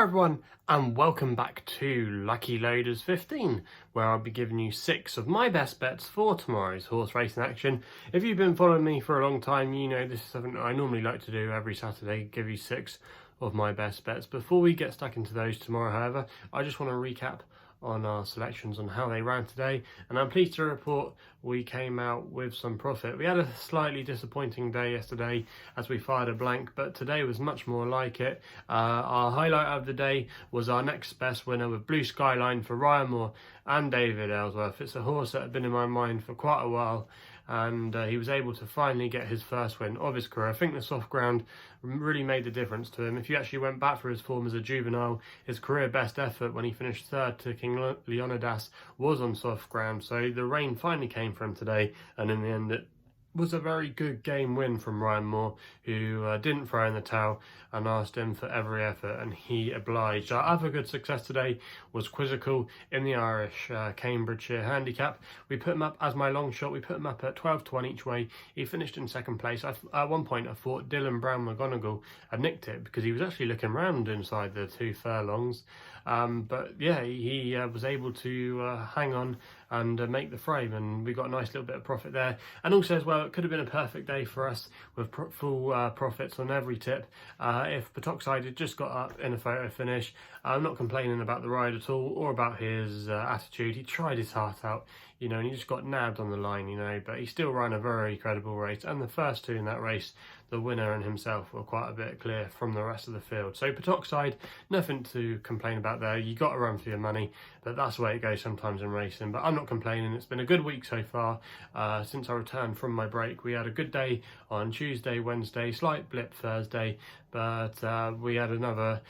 Hi everyone, and welcome back to Lucky Loaders 15, where I'll be giving you 6 of my best bets for tomorrow's horse racing action. If you've been following me for a long time, you know this is something I normally like to do every Saturday, give you 6 of my best bets. Before we get stuck into those tomorrow, however, I just want to recap on our selections on how they ran today, and I'm pleased to report we came out with some profit. We had a slightly disappointing day yesterday as we fired a blank, but today was much more like it. Our highlight of the day was our next best winner with Blue Skyline for Ryan Moore and David Ellsworth. It's a horse that had been in my mind for quite a while, and he was able to finally get his first win of his career. I think the soft ground really made the difference to him. If you actually went back for his form as a juvenile, his career best effort when he finished third to King Leonidas was on soft ground, so the rain finally came for him today, and in the end it was a very good game win from Ryan Moore, who didn't throw in the towel and asked him for every effort, and he obliged. Our other good success today was Quizzical in the Irish Cambridgeshire handicap. We put him up as my long shot. We put him up at 12 to 1 each way. He finished in second place. At one point I thought Dylan Brown McGonigal had nicked it because he was actually looking round inside the 2 furlongs. But yeah, he was able to hang on and make the frame, and we got a nice little bit of profit there. And also as well, it could have been a perfect day for us with full profits on every tip if Patoxide had just got up in a photo finish. I'm not complaining about the ride at all or about his attitude. He tried his heart out, you know, and he just got nabbed on the line, you know, but he still ran a very credible race, and the first 2 in that race, the winner and himself, were quite a bit clear from the rest of the field. So Patoxide, nothing to complain about there. You got to run for your money, but that's the way it goes sometimes in racing. But I'm not complaining. It's been a good week so far since I returned from my break. We had a good day on Tuesday, Wednesday, slight blip Thursday, but we had another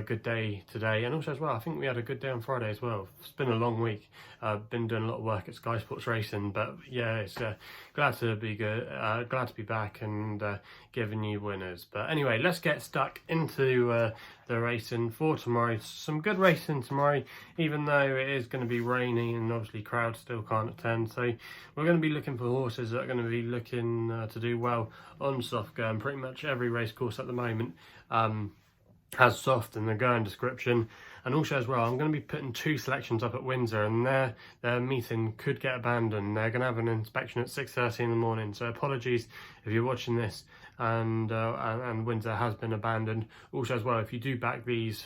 good day today, and also as well I think we had a good day on Friday as well. It's been a long week. I've been doing a lot of work at Sky Sports Racing, but yeah, it's glad to be good, glad to be back and giving you winners. But anyway, let's get stuck into the racing for tomorrow. Some good racing tomorrow, even though it is going to be rainy and obviously crowds still can't attend. So we're going to be looking for horses that are going to be looking to do well on soft go, and pretty much every race course at the moment has soft in the going description. And also as well, I'm going to be putting 2 selections up at Windsor, and their meeting could get abandoned. They're going to have an inspection at 6:30 in the morning, so apologies if you're watching this and Windsor has been abandoned. Also as well, if you do back these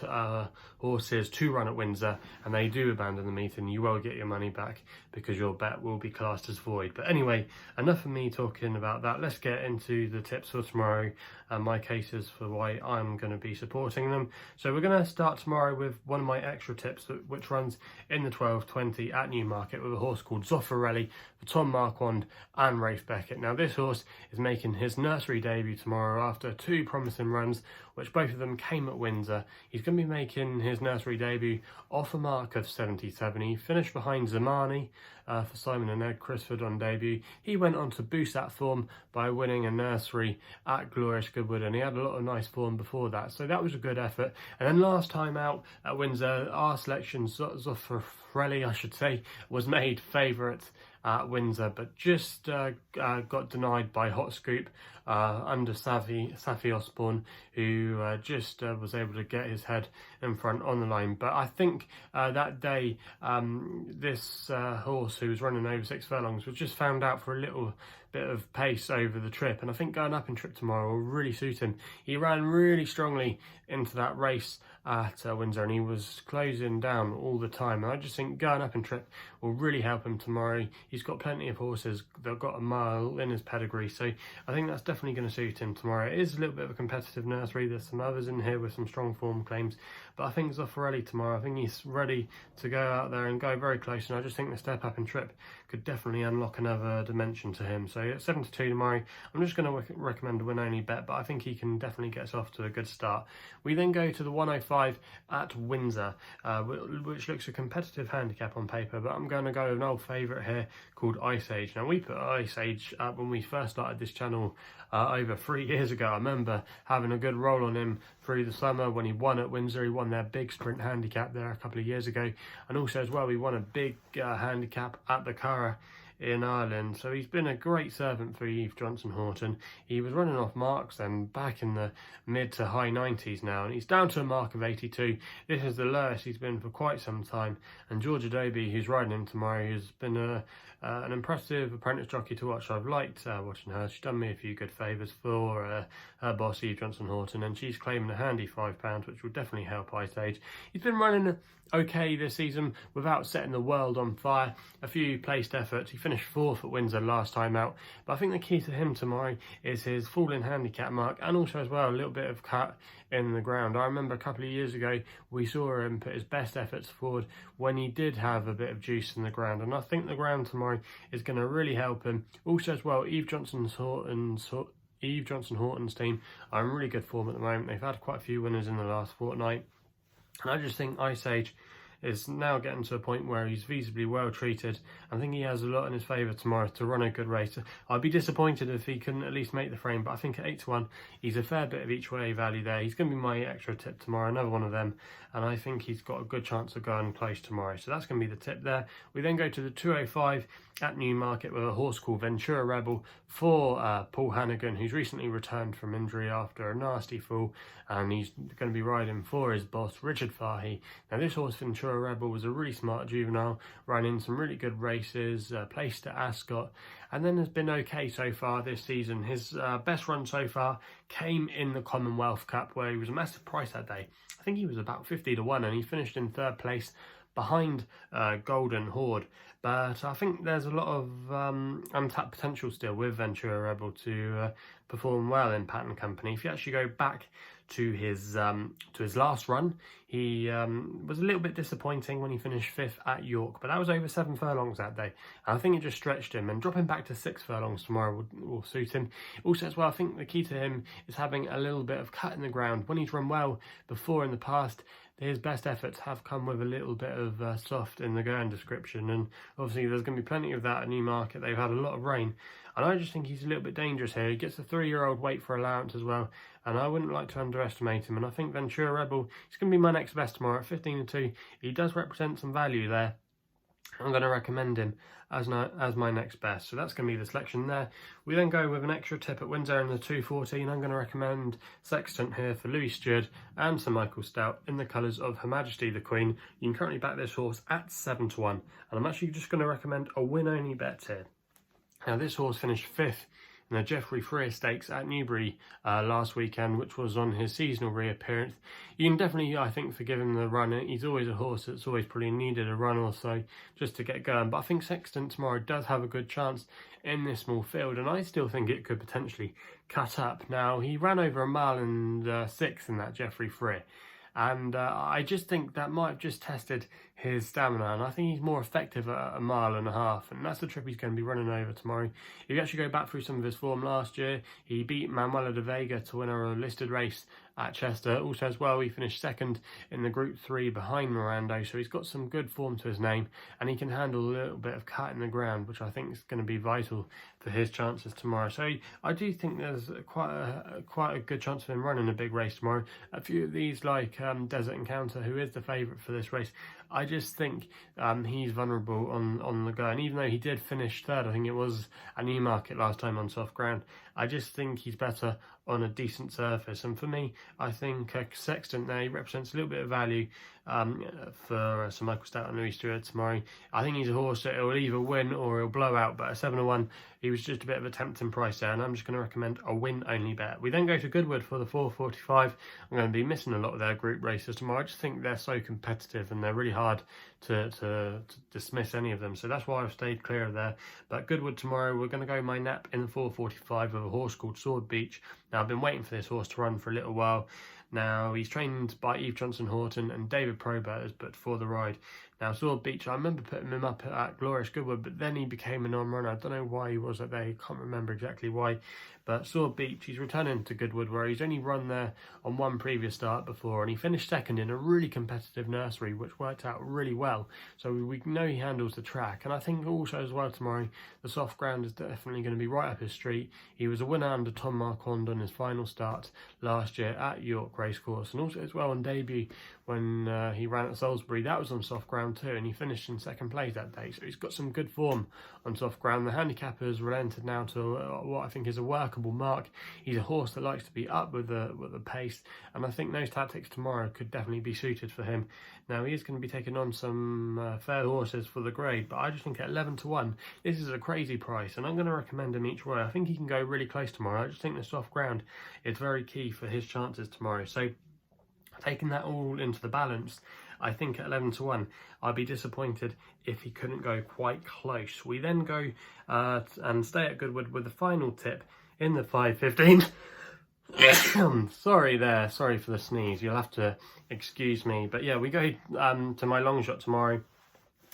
horses to run at Windsor and they do abandon the meeting, you will get your money back because your bet will be classed as void. But anyway, enough of me talking about that. Let's get into the tips for tomorrow and my cases for why I'm going to be supporting them. So we're going to start tomorrow with one of my extra tips, which runs in the 12:20 at Newmarket with a horse called Zoffarelli for Tom Marquand and Rafe Beckett. Now this horse is making his nursery debut tomorrow after 2 promising runs, which both of them came at Windsor. He's going to be making his nursery debut off a mark of 77. He finished behind Zamani for Simon and Ed Crisford on debut. He went on to boost that form by winning a nursery at Glorious Goodwood, and he had a lot of nice form before that, so that was a good effort. And then last time out at Windsor, our selection, Zoffarelli I should say, was made favourite at Windsor, but just got denied by Hot Scoop under Safi Osborne, who just was able to get his head in front on the line. But I think that day this horse, who was running over 6 furlongs, was just found out for a little bit of pace over the trip, and I think going up in trip tomorrow will really suit him. He ran really strongly into that race at Windsor, and he was closing down all the time, and I just think going up in trip will really help him tomorrow. He's got plenty of horses that have got a mile in his pedigree, so I think that's definitely going to suit him tomorrow. It is a little bit of a competitive nursery. There's some others in here with some strong form claims, but I think Zoffarelli tomorrow, I think he's ready to go out there and go very close, and I just think the step up in trip could definitely unlock another dimension to him. So at 7 to 2 tomorrow, I'm just going to recommend a win only bet, but I think he can definitely get us off to a good start. We then go to the 105 at Windsor, which looks a competitive handicap on paper, but I'm going to go with an old favourite here called Ice Age. Now we put Ice Age up when we first started this channel over 3 years ago. I remember having a good roll on him through the summer when he won at Windsor. He won their big sprint handicap there a couple of years ago, and also as well we won a big handicap at the Cara in Ireland, so he's been a great servant for Eve Johnson Horton. He was running off marks then back in the mid to high 90s now, and he's down to a mark of 82. This is the lowest he's been for quite some time, and George Adobe, who's riding him tomorrow, has been an impressive apprentice jockey to watch. I've liked watching her. She's done me a few good favours for her boss Eve Johnson Horton, and she's claiming a handy £5, which will definitely help Ice Age. He's been running okay this season without setting the world on fire. A few placed efforts. He finished 4th at Windsor last time out, but I think the key to him tomorrow is his falling handicap mark, and also as well a little bit of cut in the ground. I remember a couple of years ago we saw him put his best efforts forward when he did have a bit of juice in the ground, and I think the ground tomorrow is going to really help him. Also as well, Eve Johnson Horton's team are in really good form at the moment. They've had quite a few winners in the last fortnight, and I just think Ice Age is now getting to a point where he's feasibly well treated. I think he has a lot in his favour tomorrow to run a good race. I'd be disappointed if he couldn't at least make the frame, but I think at 8-1 he's a fair bit of each way value there. He's going to be my extra tip tomorrow, another one of them, and I think he's got a good chance of going close tomorrow, so that's going to be the tip there. We then go to the 205 at Newmarket with a horse called Ventura Rebel for Paul Hannigan, who's recently returned from injury after a nasty fall, and he's going to be riding for his boss Richard Fahey. Now this horse Ventura Rebel was a really smart juvenile, running some really good races, placed at Ascot, and then has been okay so far this season. His best run so far came in the Commonwealth Cup, where he was a massive price that day. I think he was about 50-1, and he finished in 3rd place behind Golden Horde. But I think there's a lot of untapped potential still with Ventura Rebel to perform well in Pattern Company. If you actually go back to his last run, he was a little bit disappointing when he finished 5th at York, but that was over 7 furlongs that day, and I think it just stretched him, and dropping back to 6 furlongs tomorrow will suit him. Also as well, I think the key to him is having a little bit of cut in the ground. When he's run well before in the past, his best efforts have come with a little bit of soft in the going description, and obviously there's going to be plenty of that at Newmarket. They've had a lot of rain, and I just think he's a little bit dangerous here. He gets a 3-year-old weight for allowance as well, and I wouldn't like to underestimate him, and I think Ventura Rebel is going to be my next best tomorrow at 15-2. He does represent some value there. I'm going to recommend him as my next best. So that's going to be the selection there. We then go with an extra tip at Windsor in the 214. I'm going to recommend Sextant here for Louis Stewart and Sir Michael Stout in the colours of Her Majesty the Queen. You can currently back this horse at 7-1. And I'm actually just going to recommend a win-only bet here. Now this horse finished 5th in the Geoffrey Freer Stakes at Newbury last weekend, which was on his seasonal reappearance. You can definitely, I think, forgive him the run. He's always a horse that's always probably needed a run or so just to get going. But I think Sexton tomorrow does have a good chance in this small field, and I still think it could potentially cut up. Now, he ran over 1 mile and 6 in that Geoffrey Freer, and I just think that might have just tested his stamina, and I think he's more effective at 1.5 miles, and that's the trip he's going to be running over tomorrow. If you actually go back through some of his form last year, he beat Manuela de Vega to win a listed race at Chester. Also as well, he finished 2nd in the Group 3 behind Mirando, so he's got some good form to his name, and he can handle a little bit of cut in the ground, which I think is going to be vital for his chances tomorrow. So I do think there's quite a good chance of him running a big race tomorrow. A few of these, like Desert Encounter, who is the favourite for this race, I just think he's vulnerable on the go, and even though he did finish 3rd, I think it was at Newmarket last time on soft ground, I just think he's better on a decent surface. And for me, I think Sextant there, he represents a little bit of value for Sir Michael Stout and Louis Stewart tomorrow. I think he's a horse that will either win or he'll blow out, but at 7-1, he was just a bit of a tempting price there, and I'm just going to recommend a win-only bet. We then go to Goodwood for the 445. I'm going to be missing a lot of their group races tomorrow. I just think they're so competitive, and they're really hard to dismiss any of them, so that's why I've stayed clear of there. But Goodwood tomorrow, we're going to go my nap in the 445 with a horse called Sword Beach. Now, I've been waiting for this horse to run for a little while. Now, he's trained by Eve Johnson Horton, and David Probert has put for the ride. Now, Sword Beach, I remember putting him up at Glorious Goodwood, but then he became a non-runner. I don't know why he was at there. I can't remember exactly why. But Sword Beach, he's returning to Goodwood, where he's only run there on one previous start before, and he finished 2nd in a really competitive nursery, which worked out really well. So we know he handles the track. And I think also as well tomorrow, the soft ground is definitely going to be right up his street. He was a winner under Tom Marquand on his final start last year at York Racecourse, and also as well on debut when he ran at Salisbury. That was on soft ground too, and he finished in second place that day. So he's got some good form on soft ground. The handicap has relented now to what I think is a workable mark. He's a horse that likes to be up with the pace, and I think those tactics tomorrow could definitely be suited for him. Now he is going to be taking on some fair horses for the grade, but I just think at 11 to 1, this is a crazy price, and I'm going to recommend him each way. I think he can go really close tomorrow. I just think the soft ground is very key for his chances tomorrow. So taking that all into the balance, I think at 11 to 1, I'd be disappointed if he couldn't go quite close. We then go and stay at Goodwood with the final tip in the 5:15. Sorry for the sneeze, you'll have to excuse me. But yeah, we go to my long shot tomorrow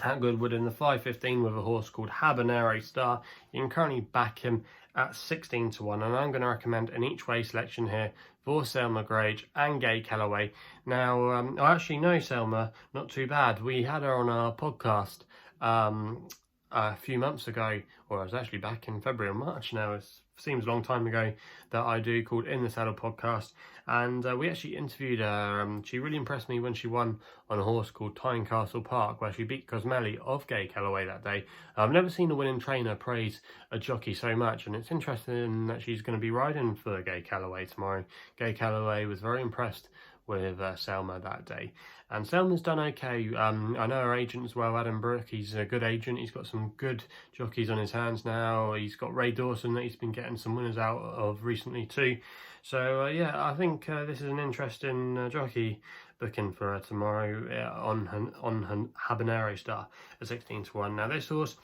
at Goodwood in the 5:15 with a horse called Habanero Star. You can currently back him at 16 to 1, and I'm going to recommend an each way selection here for Selma Grage and Gay Calloway. Now, I actually know Selma not too bad. We had her on our podcast a few months ago, or I was actually back in February or March now. It seems a long time ago that I do, called In the Saddle podcast, and we actually interviewed her. She really impressed me when she won on a horse called Tynecastle Park, where she beat Cosmelli of Gay Calloway that day. I've never seen a winning trainer praise a jockey so much, and it's interesting that she's going to be riding for Gay Calloway tomorrow. Gay Calloway was very impressed with Selma that day, and Selma's done okay. I know her agent as well, Adam Brooke. He's a good agent. He's got some good jockeys on his hands now. He's got Ray Dawson that he's been getting some winners out of recently too. So yeah, I think this is an interesting jockey booking for her tomorrow on Habanero Star at 16 to 1. Now this horse,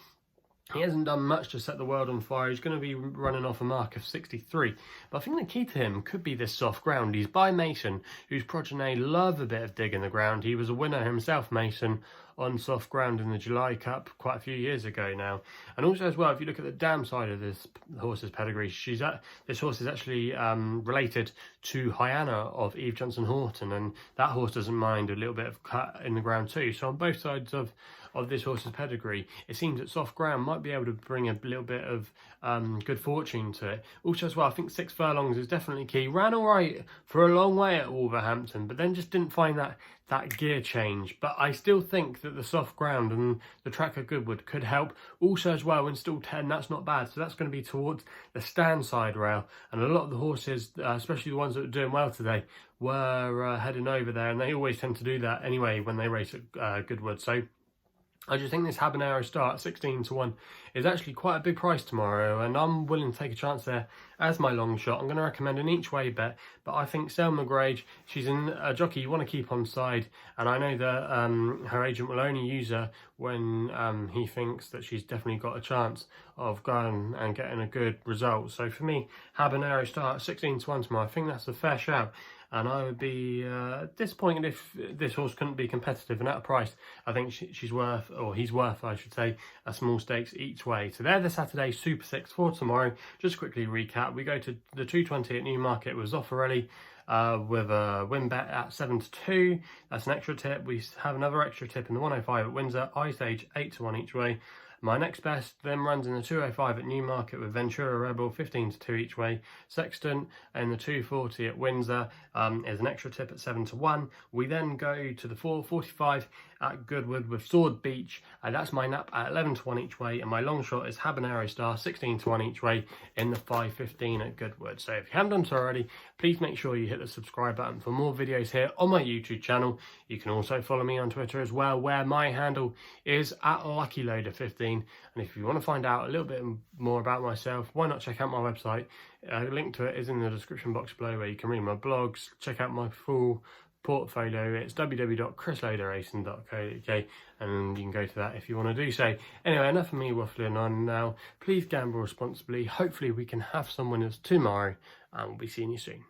he hasn't done much to set the world on fire. He's going to be running off a mark of 63. But I think the key to him could be this soft ground. He's by Mason, whose progeny love a bit of dig in the ground. He was a winner himself, Mason, on soft ground in the July Cup quite a few years ago now. And also as well, if you look at the dam side of this horse's pedigree, this horse is actually related to Hyanna of Eve Johnson Horton, and that horse doesn't mind a little bit of cut in the ground too. So on both sides of this horse's pedigree, it seems that soft ground might be able to bring a little bit of good fortune to it. Also as well, I think 6 furlongs is definitely key. Ran all right for a long way at Wolverhampton, but then just didn't find that gear change. But I still think that the soft ground and the track at Goodwood could help. Also as well, in stall 10, that's not bad. So that's going to be towards the stand side rail, and a lot of the horses, especially the ones that are doing well today, were heading over there, and they always tend to do that anyway when they race at Goodwood. So I just think this Habanero Star at 16 to 1 is actually quite a big price tomorrow, and I'm willing to take a chance there as my long shot. I'm going to recommend an each way bet, but I think Selma Grage, she's a jockey you want to keep on side, and I know that her agent will only use her when he thinks that she's definitely got a chance of going and getting a good result. So for me, Habanero Star at 16 to 1 tomorrow, I think that's a fair shout. And I would be disappointed if this horse couldn't be competitive. And at a price, I think he's worth, I should say, a small stakes each way. So they're the Saturday Super 6 for tomorrow. Just quickly recap, we go to the 220 at Newmarket with Zoffarelli with a win bet at 7 to 2. That's an extra tip. We have another extra tip in the 105 at Windsor. I stage 8 to 1 each way. My next best then runs in the 205 at Newmarket with Ventura Rebel, 15 to 2 each way. Sexton in the 240 at Windsor is an extra tip at 7 to 1. We then go to the 445 at Goodwood with Sword Beach, and that's my nap at 11 to 1 each way. And my long shot is Habanero Star, 16 to 1 each way in the 5:15 at Goodwood. So if you haven't done so already, please make sure you hit the subscribe button for more videos here on my YouTube channel. You can also follow me on Twitter as well, where my handle is at LuckyLoader15. And if you want to find out a little bit more about myself, why not check out my website? A link to it is in the description box below, where you can read my blogs, check out my full portfolio. It's www.chrisloaderracing.co.uk, and you can go to that if you want to do so. Anyway, enough of me waffling on now. Please gamble responsibly. Hopefully we can have some winners tomorrow, and we'll be seeing you soon.